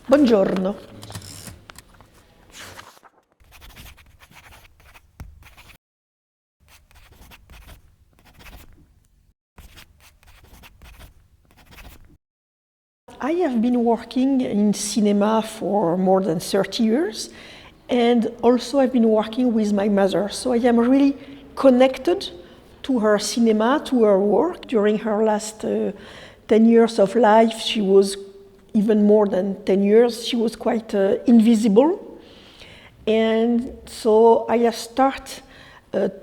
Buongiorno. I have been working in cinema for more than 30 years, and also I've been working with my mother. So I am really connected to her cinema, to her work. During her last 10 years of life, she was even more than 10 years, she was quite invisible. And so I have started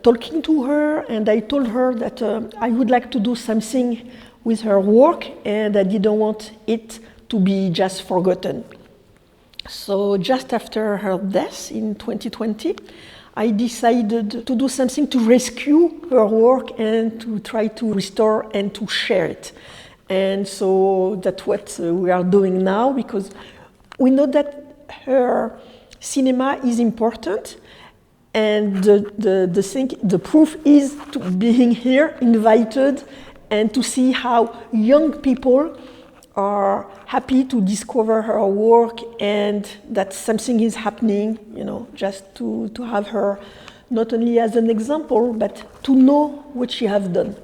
talking to her, and I told her that I would like to do something with her work, and I didn't want it to be just forgotten. So just after her death in 2020, I decided to do something to rescue her work and to try to restore and to share it. And so that's what we are doing now, because we know that her cinema is important, and the proof is to being here, invited, and to see how young people are happy to discover her work, and that something is happening, just to have her not only as an example, but to know what she has done.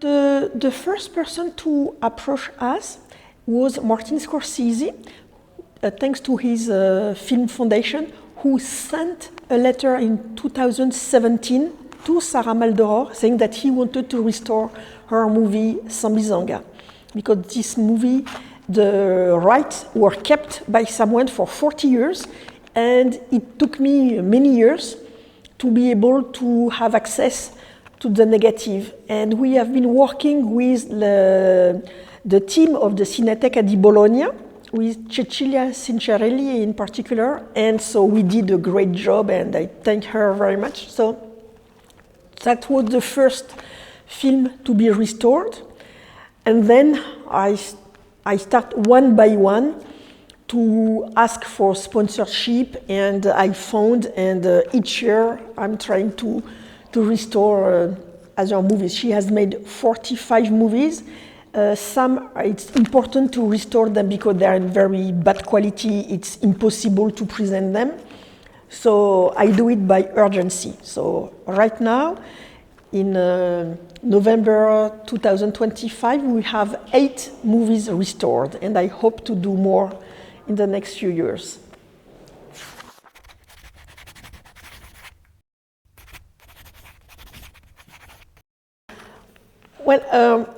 The first person to approach us was Martin Scorsese, thanks to his film foundation, who sent a letter in 2017 to Sarah Maldoror saying that he wanted to restore her movie Sambizanga, because this movie, the rights were kept by someone for 40 years, and it took me many years to be able to have access to the negative. And we have been working with the team of the Cineteca di Bologna, with Cecilia Cincerelli in particular, and so we did a great job, and I thank her very much. So that was the first film to be restored, and then I start one by one to ask for sponsorship, and I found, and each year I'm trying to restore other movies. She has made 45 movies. Some, it's important to restore them because they are in very bad quality. It's impossible to present them. So I do it by urgency. So right now, in November 2025, we have 8 movies restored, and I hope to do more in the next few years. Well,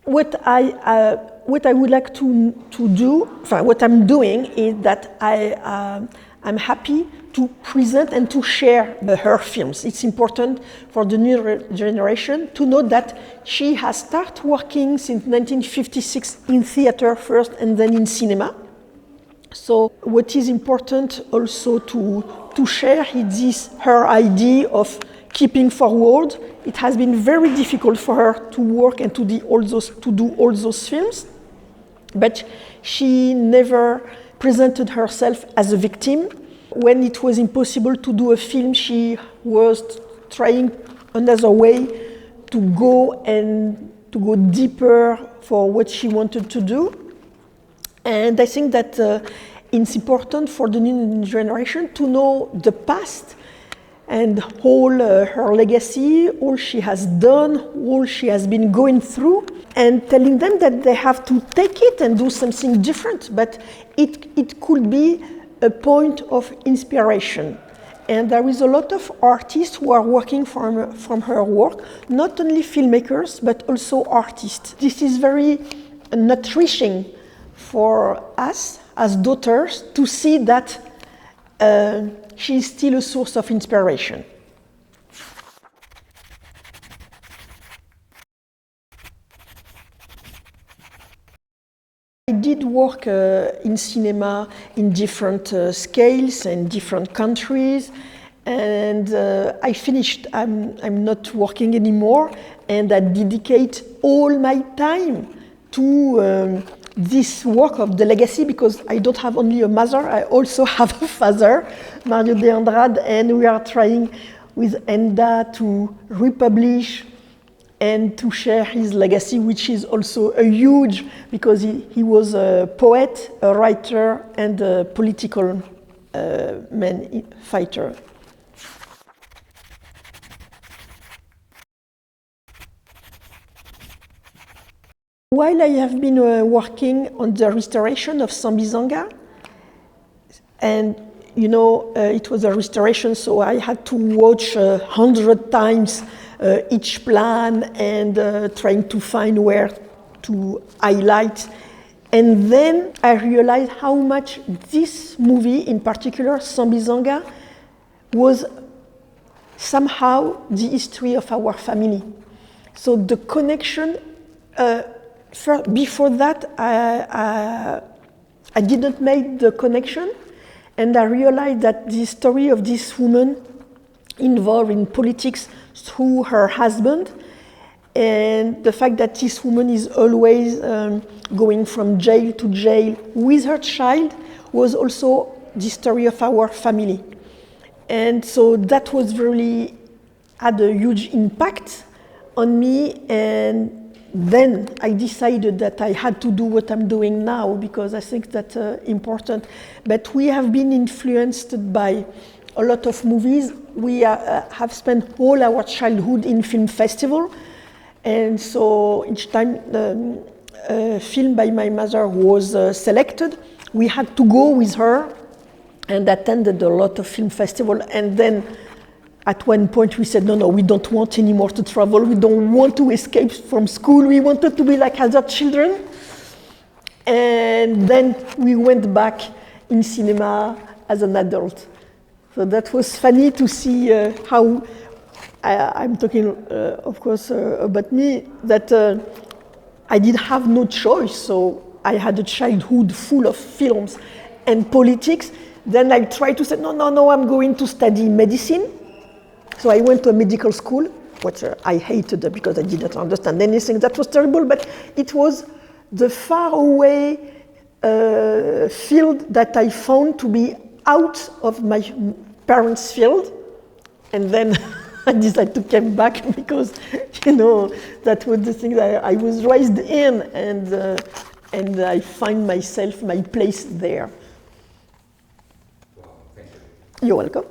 what I would like to do, what I'm doing is that I'm happy to present and to share her films. It's important for the new generation to know that she has started working since 1956 in theater first and then in cinema. So what is important also to share is this, her idea of keeping forward. It has been very difficult for her to work and to do all those films, but she never presented herself as a victim. When it was impossible to do a film, she was trying another way to go deeper for what she wanted to do. And I think that it's important for the new generation to know the past and all her legacy, all she has done, all she has been going through, and telling them that they have to take it and do something different, but it could be a point of inspiration. And there is a lot of artists who are working from her work, not only filmmakers, but also artists. This is very nourishing for us as daughters to see that she is still a source of inspiration. I did work in cinema in different scales and different countries, and I finished. I'm not working anymore, and I dedicate all my time to this work of the legacy, because I don't have only a mother, I also have a father, Mario de Andrade, and we are trying with ENDA to republish and to share his legacy, which is also a huge, because he was a poet, a writer, and a political fighter. While I have been working on the restoration of Sambizanga, and it was a restoration, so I had to watch 100 times each plan and trying to find where to highlight. And then I realized how much this movie, in particular, Sambizanga, was somehow the history of our family. So the connection, before that, I didn't make the connection, and I realized that the story of this woman involved in politics through her husband, and the fact that this woman is always going from jail to jail with her child was also the story of our family. And so that was really had a huge impact on me, and then I decided that I had to do what I'm doing now, because I think that's important. But we have been influenced by a lot of movies. We have spent all our childhood in film festival, and so each time a film by my mother was selected, we had to go with her and attended a lot of film festival. And then at one point we said, no, we don't want anymore to travel. We don't want to escape from school. We wanted to be like other children. And then we went back in cinema as an adult. So that was funny to see how, I'm talking, of course, about me, that I did have no choice. So I had a childhood full of films and politics. Then I tried to say, no, I'm going to study medicine. So I went to a medical school, which I hated because I didn't understand anything. That was terrible, but it was the far away field that I found to be out of my parents' field. And then I decided to come back because, that was the thing that I was raised in, and I find myself, my place there. Well, thank you. You're welcome.